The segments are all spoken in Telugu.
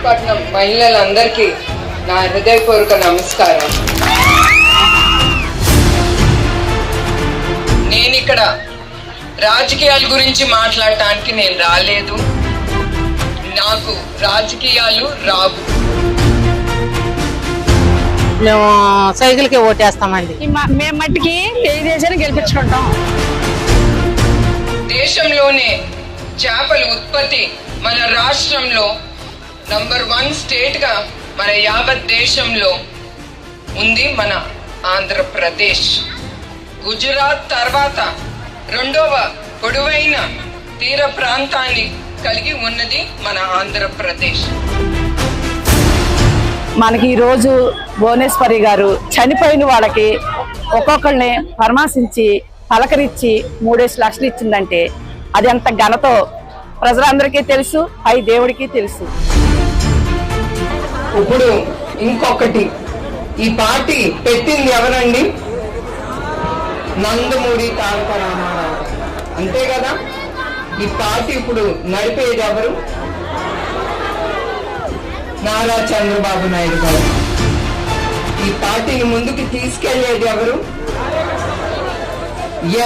మచిలీపట్నం మహిళలందరికీ నా హృదయపూర్వక నమస్కారం. నేను ఇక్కడ రాజకీయాల గురించి మాట్లాడటానికి నేను రాలేదు. నాకు రాజకీయాలు రావు. మేము సైకిల్కి ఓటేస్తామండి. మేము మట్టికి తెలుగుదేశాన్ని గెలిపించుకుంటాం. దేశంలోనే చేపల ఉత్పత్తి మన రాష్ట్రంలో నంబర్ 1 స్టేట్ గా మన యావత్ దేశంలో ఉంది మన ఆంధ్రప్రదేశ్. గుజరాత్ తర్వాత 2వ పొడవైన తీర ప్రాంతాన్ని కలిగి ఉన్నది మన ఆంధ్రప్రదేశ్. మనకి ఈరోజు భువనేశ్వరి గారు చనిపోయిన వాళ్ళకి ఒక్కొక్కరిని పరామర్శించి పలకరించి 3 లక్షలు ఇచ్చిందంటే అది ఎంత ఘనతో ప్రజలందరికీ తెలుసు, పై దేవుడికి తెలుసు. ఇప్పుడు ఇంకొకటి, ఈ పార్టీ పెట్టింది ఎవరండి? నందమూరి తారక రామారావు, అంతే కదా. ఈ పార్టీ ఇప్పుడు నడిపేది ఎవరు? నారా చంద్రబాబు నాయుడు గారు. ఈ పార్టీని ముందుకు తీసుకెళ్లేది ఎవరు?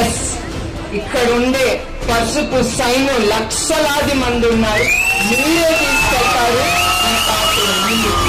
ఎస్, ఇక్కడ ఉండే పసుపు సైన్యం లక్షలాది మంది ఉన్నారు. మీరే తీసుకెళ్తారు ఈ పార్టీని ముందుకు.